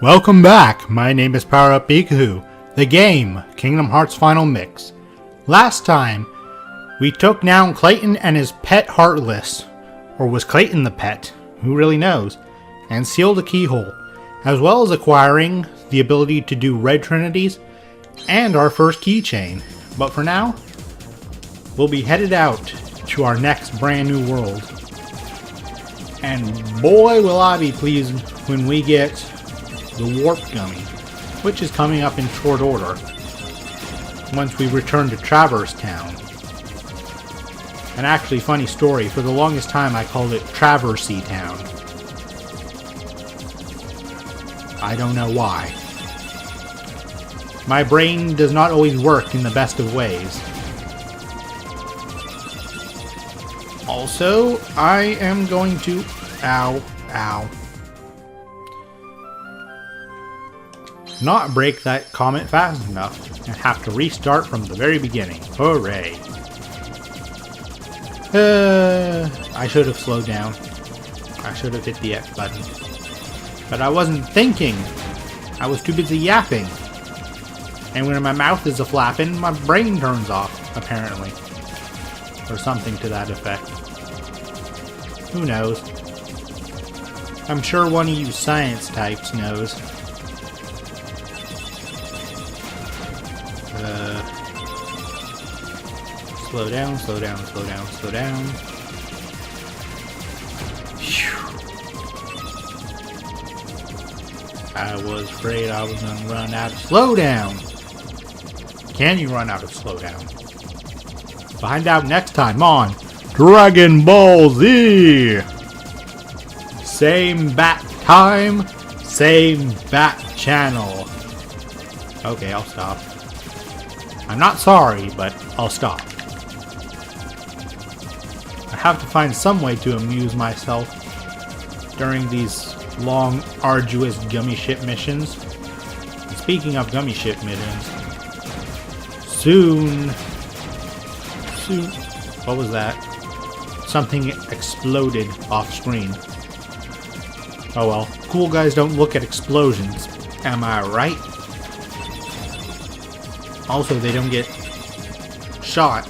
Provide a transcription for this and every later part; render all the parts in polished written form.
Welcome back, my name is Power Up Bikahu, the game, Kingdom Hearts Final Mix. Last time, we took down Clayton and his pet Heartless, or was Clayton the pet, who really knows, and sealed a keyhole, as well as acquiring the ability to do red trinities and our first keychain. But for now, we'll be headed out to our next brand new world. And boy will I be pleased when we get the Warp Gummy, which is coming up in short order once we return to Traverse Town. And actually, funny story, for the longest time I called it Traversey Town. I don't know why. My brain does not always work in the best of ways. Also, I am going to... Ow. Not break that comet fast enough and have to restart from the very beginning. Hooray. I should have slowed down. I should have hit the X button. But I wasn't thinking. I was too busy yapping. And when my mouth is a-flapping, my brain turns off, apparently. Or something to that effect. Who knows? I'm sure one of you science types knows. Slow down. Phew. I was afraid I was gonna run out of slowdown. Can you run out of slowdown? Find out next time on Dragon Ball Z! Same bat time, same bat channel. Okay, I'll stop. I'm not sorry, but I'll stop. I have to find some way to amuse myself during these long, arduous gummy ship missions. And speaking of gummy ship missions, soon, what was that? Something exploded off screen. Oh well, cool guys don't look at explosions, am I right? Also, they don't get shot,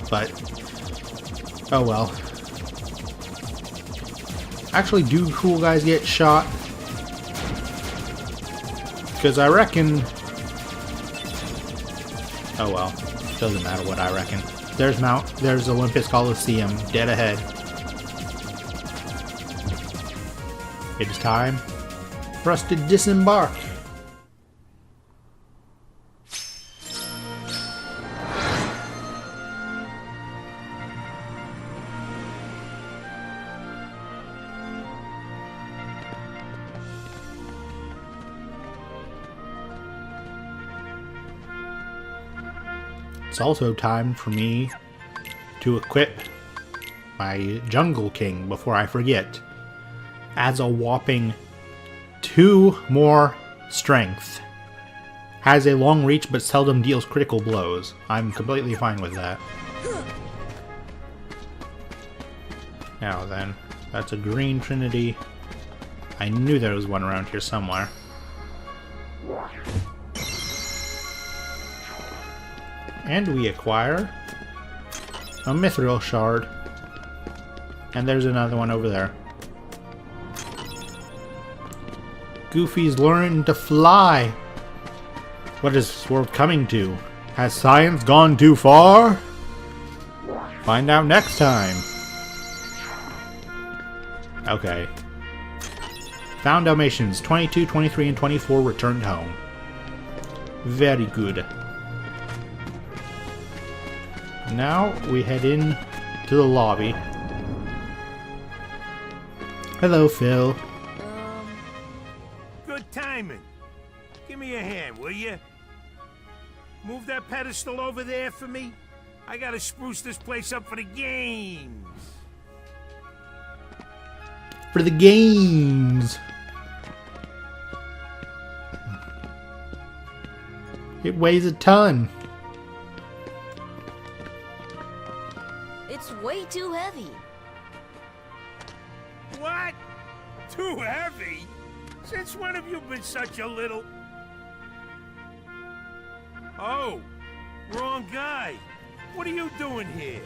but oh well. Actually, do cool guys get shot? Because I reckon... Oh well, doesn't matter what I reckon. There's Olympus Coliseum, dead ahead. It is time for us to disembark. It's also time for me to equip my Jungle King before I forget. Adds a whopping 2 more strength. Has a long reach but seldom deals critical blows. I'm completely fine with that. Now then, that's a green trinity. I knew there was one around here somewhere. And we acquire a Mithril Shard. And there's another one over there. Goofy's learning to fly. What is this world coming to? Has science gone too far? Find out next time. Okay. Found Dalmatians 22, 23, and 24 returned home. Very good. Now we head in to the lobby. Hello, Phil. Good timing. Give me a hand, will you? Move that pedestal over there for me. I gotta spruce this place up for the games. For the games. It weighs a ton. It's way too heavy. What? Too heavy? Since when have you been such a little... Oh, wrong guy. What are you doing here?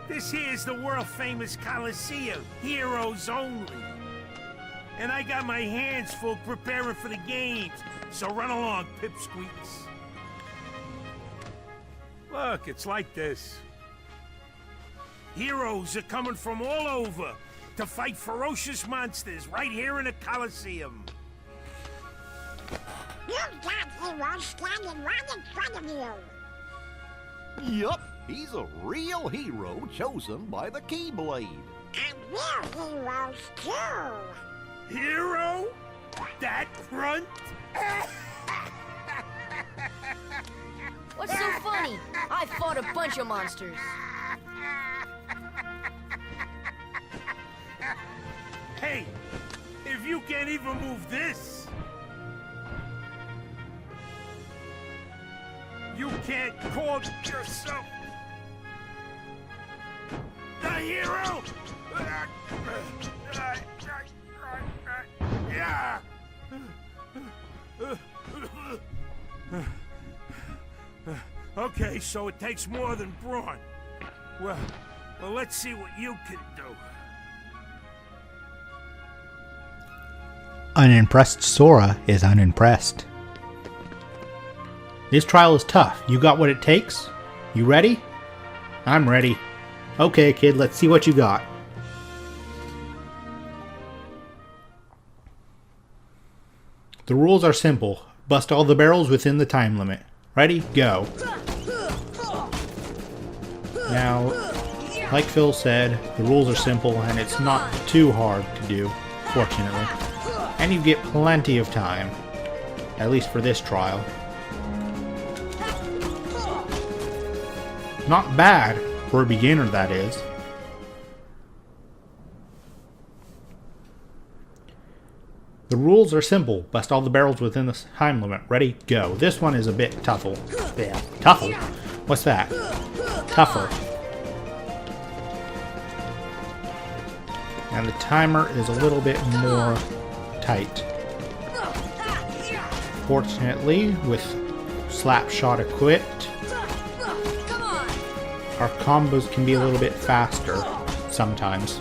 This here's the world-famous Coliseum, heroes only. And I got my hands full preparing for the games, so run along, pipsqueaks. Look, it's like this. Heroes are coming from all over to fight ferocious monsters right here in the Coliseum. You've got heroes standing right in front of you. Yup, he's a real hero chosen by the Keyblade. And we're heroes too. Hero? That grunt? What's so funny? I fought a bunch of monsters. Hey, if you can't even move this, you can't call yourself the hero! Okay, so it takes more than brawn. Well, let's see what you can do. Unimpressed Sora is unimpressed. This trial is tough. You got what it takes? You ready? I'm ready. Okay, kid, let's see what you got. The rules are simple. Bust all the barrels within the time limit. Ready? Go. Now, like Phil said, the rules are simple and it's not too hard to do, fortunately. And you get plenty of time, at least for this trial. Not bad, for a beginner that is. The rules are simple. Bust all the barrels within the time limit. Ready? Go. This one is a bit tougher. Yeah. Tougher? What's that? Tougher. And the timer is a little bit more tight. Fortunately, with Slapshot equipped, our combos can be a little bit faster sometimes.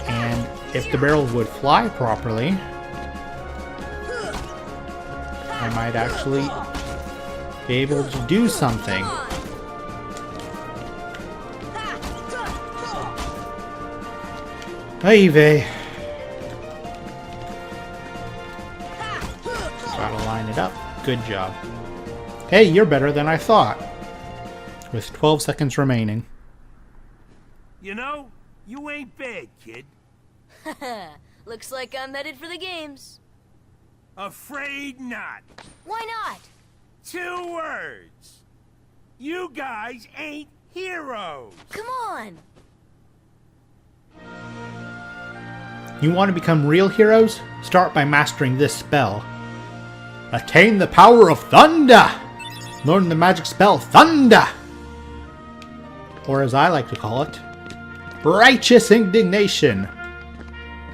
And if the barrels would fly properly, I might actually be able to do something. Hey, vey. Gotta line it up. Good job. Hey, you're better than I thought. With 12 seconds remaining. You know, you ain't bad, kid. Looks like I'm headed for the games. Afraid not. Why not? 2 words. You guys ain't heroes. Come on. You want to become real heroes? Start by mastering this spell. Attain the power of Thunder! Learn the magic spell Thunder! Or as I like to call it, Righteous Indignation.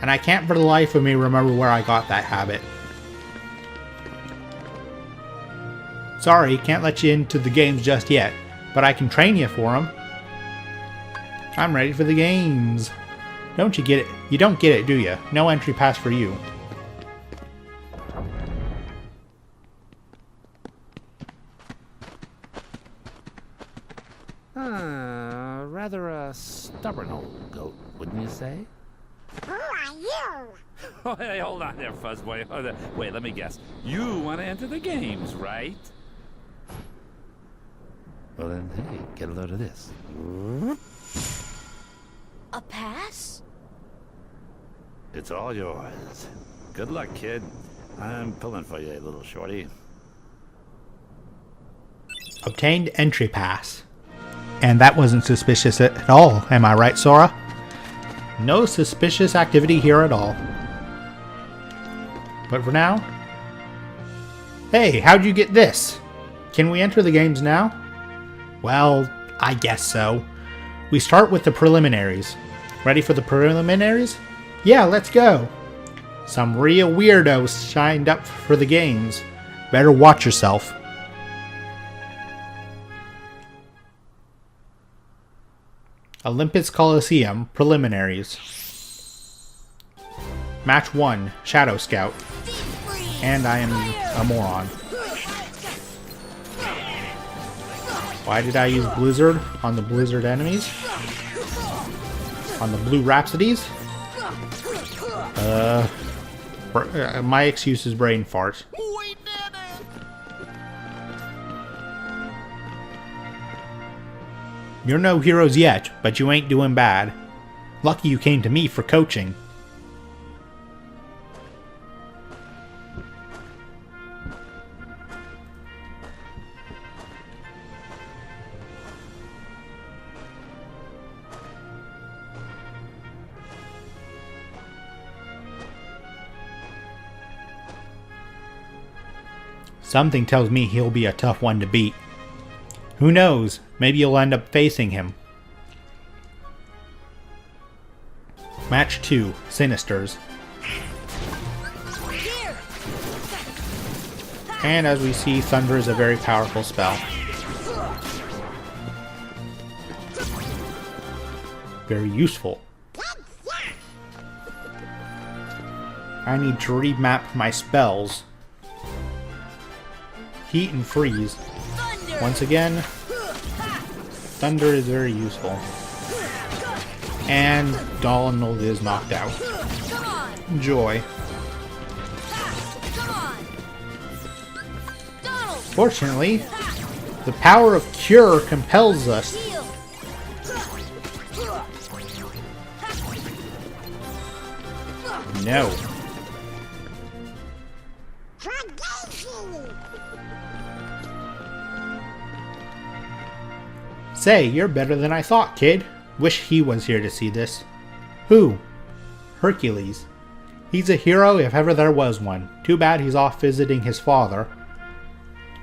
And I can't for the life of me remember where I got that habit. Sorry, can't let you into the games just yet, but I can train you for them. I'm ready for the games. Don't you get it? You don't get it, do you? No entry pass for you. Rather a stubborn old goat, wouldn't you say? Who are you? Oh, hey, hold on there, Fuzzboy. Wait, let me guess. You want to enter the games, right? Well then, hey, get a load of this. A pass? It's all yours. Good luck, kid. I'm pulling for you, little shorty. Obtained entry pass. And that wasn't suspicious at all, am I right, Sora? No suspicious activity here at all. But for now... Hey, how'd you get this? Can we enter the games now? Well, I guess so. We start with the preliminaries. Ready for the preliminaries? Yeah, let's go! Some real weirdos signed up for the games. Better watch yourself. Olympus Coliseum Preliminaries. Match 1, Shadow Scout. And I am a moron. Why did I use Blizzard on the Blizzard enemies? On the Blue Rhapsodies? My excuse is brain fart. We did it! You're no heroes yet, but you ain't doing bad. Lucky you came to me for coaching. Something tells me he'll be a tough one to beat. Who knows? Maybe you'll end up facing him. Match 2, Sinisters. And as we see, Thunder is a very powerful spell. Very useful. I need to remap my spells. Heat and Freeze. Once again, Thunder is very useful. And Donald is knocked out. Joy. Fortunately, the power of Cure compels us. No. Say, you're better than I thought, kid. Wish he was here to see this. Who? Hercules. He's a hero if ever there was one. Too bad he's off visiting his father.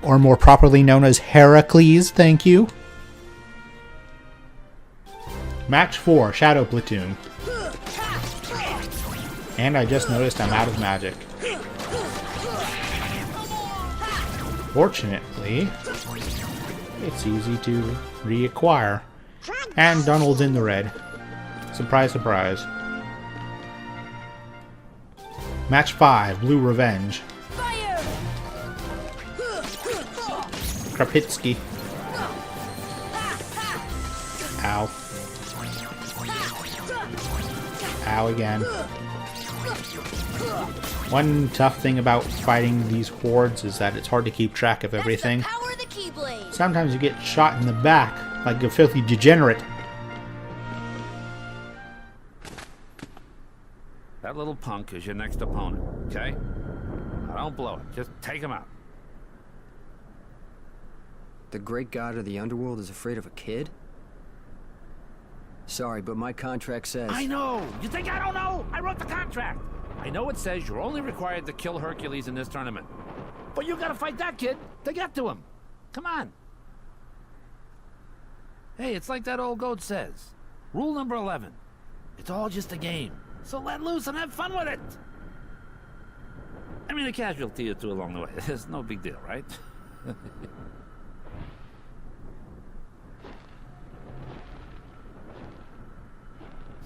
Or more properly known as Heracles, thank you. Match 4, Shadow Platoon. And I just noticed I'm out of magic. Fortunately, it's easy to reacquire. And Donald's in the red. Surprise, surprise. Match 5, Blue Revenge. Krapitsky. Ow. Ow again. One tough thing about fighting these hordes is that it's hard to keep track of everything. Sometimes you get shot in the back, like a filthy degenerate. That little punk is your next opponent, okay? Now don't blow it. Just take him out. The great god of the underworld is afraid of a kid? Sorry, but my contract says... I know! You think I don't know? I wrote the contract! I know it says you're only required to kill Hercules in this tournament. But you gotta fight that kid to get to him. Come on. Hey, it's like that old goat says. Rule number 11. It's all just a game. So let loose and have fun with it. I mean, a casualty or two along the way. It's no big deal, right?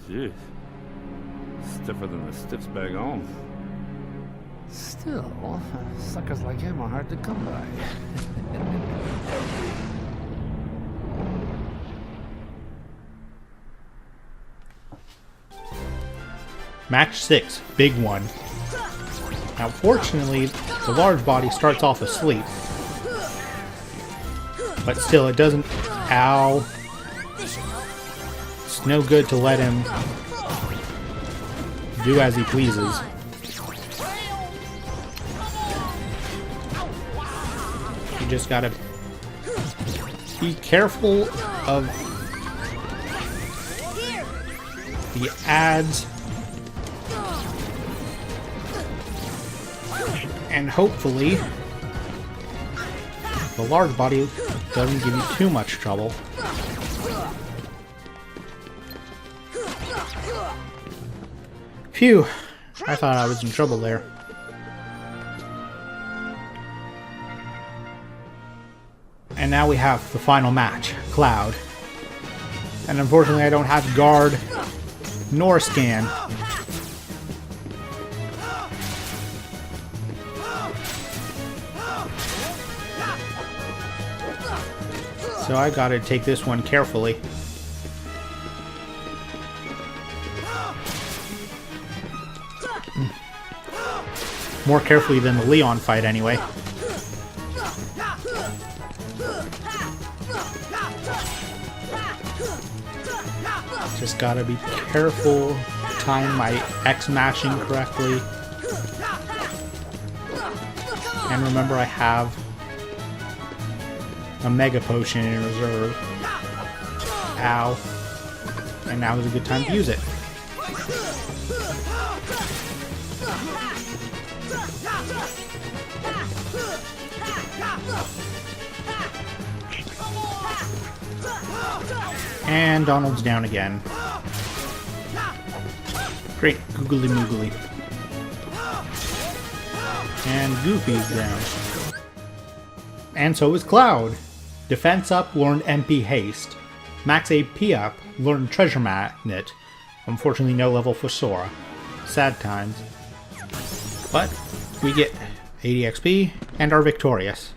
Jeez. Stiffer than the stiffs back home. Still, suckers like him are hard to come by. Match 6, Big One. Now fortunately, the large body starts off asleep. But still, it doesn't... Ow. It's no good to let him do as he pleases. You just gotta be careful of the ads. And hopefully, the large body doesn't give you too much trouble. Phew. I thought I was in trouble there. And now we have the final match, Cloud. And unfortunately I don't have guard nor scan. So I gotta take this one carefully. More carefully than the Leon fight anyway. Just gotta be careful, time my X mashing correctly. And remember I have a Mega Potion in reserve. Ow. And now is a good time to use it. And Donald's down again. Great, googly moogly. And Goofy's down. And so is Cloud. Defense up, learned MP Haste. Max AP up, learned Treasure Magnet. Unfortunately no level for Sora. Sad times. But we get 80 XP and are victorious.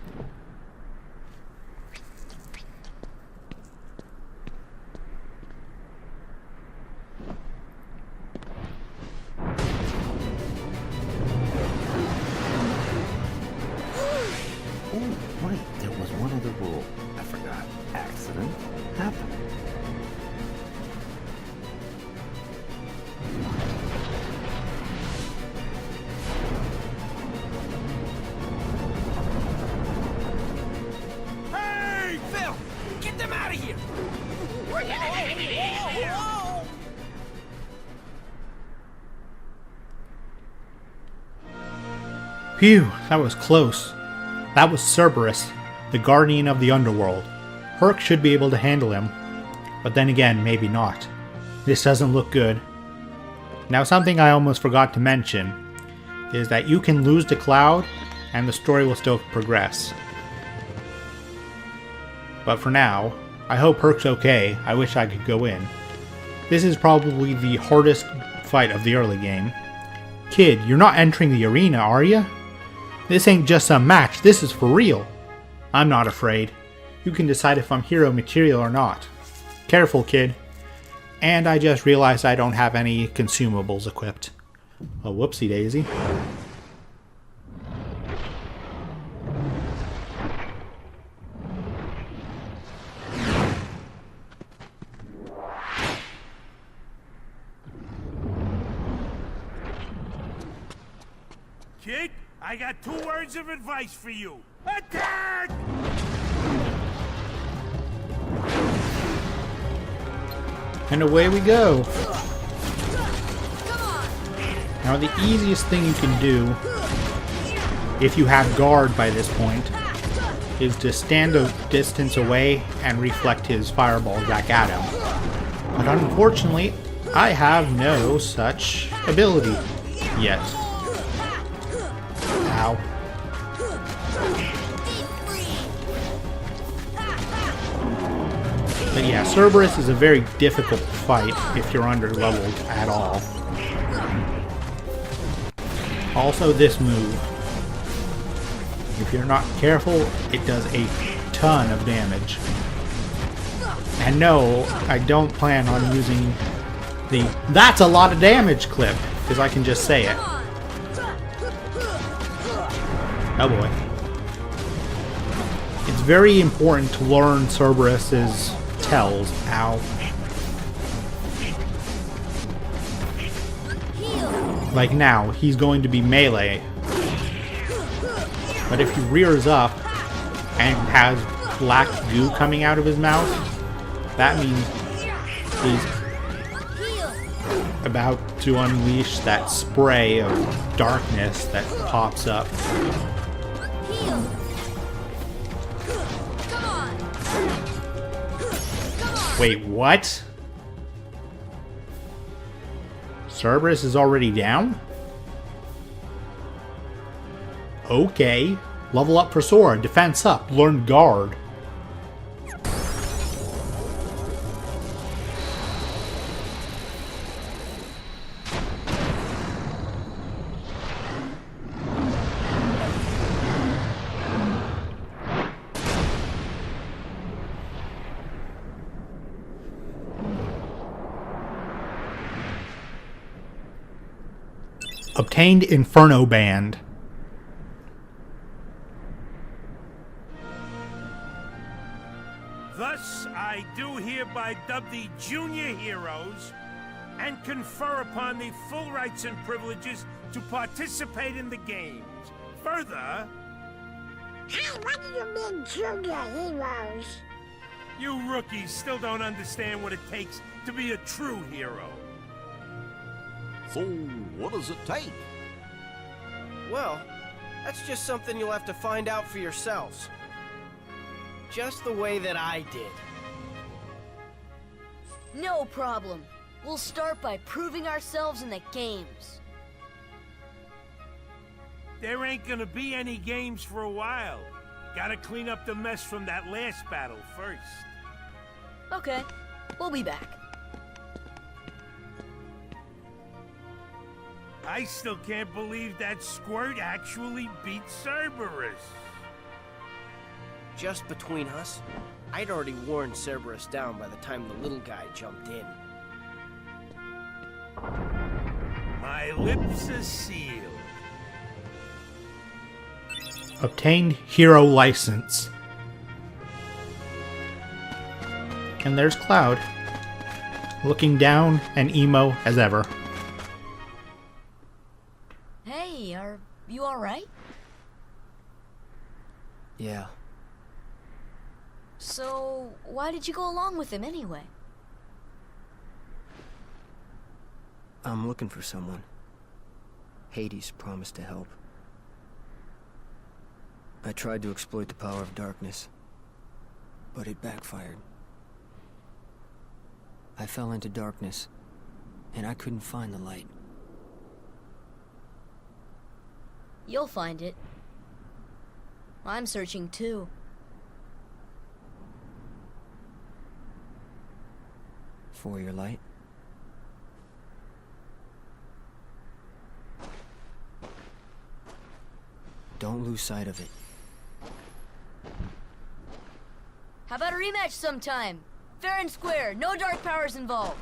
Phew, that was close. That was Cerberus, the guardian of the underworld. Herc should be able to handle him, but then again, maybe not. This doesn't look good. Now something I almost forgot to mention is that you can lose to Cloud and the story will still progress. But for now, I hope Herc's okay. I wish I could go in. This is probably the hardest fight of the early game. Kid, you're not entering the arena, are ya? This ain't just some match, this is for real. I'm not afraid. You can decide if I'm hero material or not. Careful, kid. And I just realized I don't have any consumables equipped. A whoopsie daisy. Kid, I got 2 words of advice for you. Attack! And away we go. Now the easiest thing you can do, if you have guard by this point, is to stand a distance away and reflect his fireball back at him. But unfortunately, I have no such ability yet. Ow. But yeah, Cerberus is a very difficult fight if you're under-leveled at all. Also this move. If you're not careful, it does a ton of damage. And no, I don't plan on using the "that's a lot of damage" clip, because I can just say it. Oh boy. It's very important to learn Cerberus's tells. Ow. Like now, he's going to be melee. But if he rears up and has black goo coming out of his mouth, that means he's about to unleash that spray of darkness that pops up. Wait, what? Cerberus is already down? Okay. Level up for Sora. Defense up. Learn guard. Obtained Inferno Band. Thus, I do hereby dub thee junior heroes and confer upon thee full rights and privileges to participate in the games. Further, Hey, what do you mean, junior heroes? you rookies still don't understand what it takes to be a true hero. So, what does it take? Well, that's just something you'll have to find out for yourselves. Just the way that I did. No problem. We'll start by proving ourselves in the games. There ain't gonna be any games for a while. Gotta clean up the mess from that last battle first. Okay, we'll be back. I still can't believe that Squirt actually beat Cerberus. Just between us, I'd already worn Cerberus down by the time the little guy jumped in. My lips are sealed. Obtained Hero License. And there's Cloud. Looking down and emo as ever. Hey, are you alright? Yeah. So, why did you go along with him anyway? I'm looking for someone. Hades promised to help. I tried to exploit the power of darkness, but it backfired. I fell into darkness, and I couldn't find the light. You'll find it. I'm searching too. For your light? Don't lose sight of it. How about a rematch sometime? Fair and square, no dark powers involved.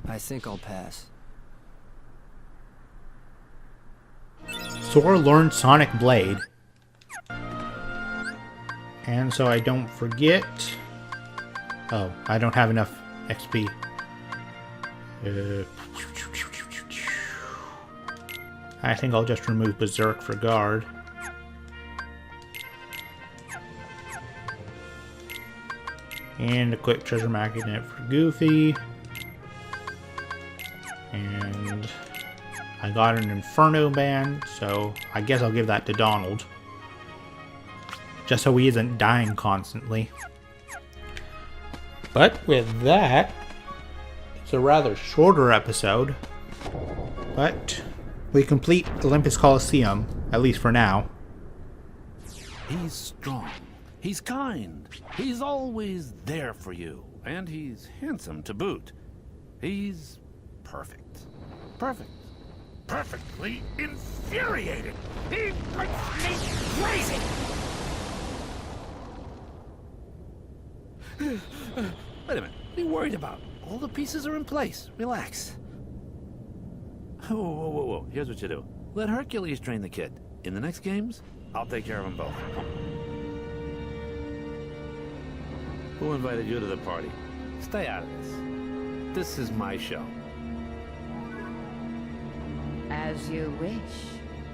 I think I'll pass. Sora learned Sonic Blade. And so I don't forget... Oh, I don't have enough XP. I think I'll just remove Berserk for guard. And a quick treasure magnet for Goofy. And I got an Inferno Band, so I guess I'll give that to Donald. Just so he isn't dying constantly. But with that, it's a rather shorter episode. But we complete Olympus Coliseum, at least for now. He's strong. He's kind. He's always there for you. And he's handsome to boot. He's perfect. Perfect. Perfectly infuriating. He makes me crazy. Wait a minute. What are you worried about? All the pieces are in place. Relax. Whoa, whoa, whoa, whoa. Here's what you do. Let Hercules train the kid. In the next games, I'll take care of them both. Who invited you to the party? Stay out of this. This is my show. As you wish.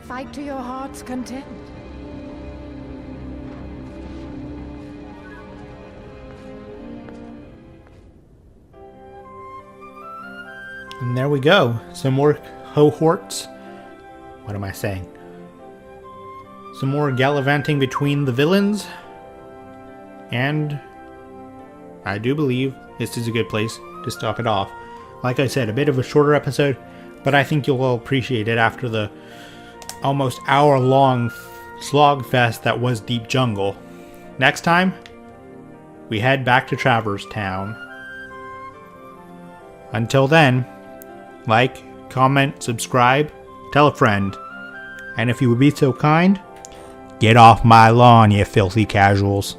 Fight to your heart's content. And there we go. Some more cohorts. What am I saying? Some more gallivanting between the villains. And I do believe this is a good place to stop it off. Like I said, a bit of a shorter episode, but I think you'll all appreciate it after the almost hour-long slog fest that was Deep Jungle. Next time, we head back to Traverse Town. Until then, like, comment, subscribe, tell a friend, and if you would be so kind, get off my lawn, you filthy casuals.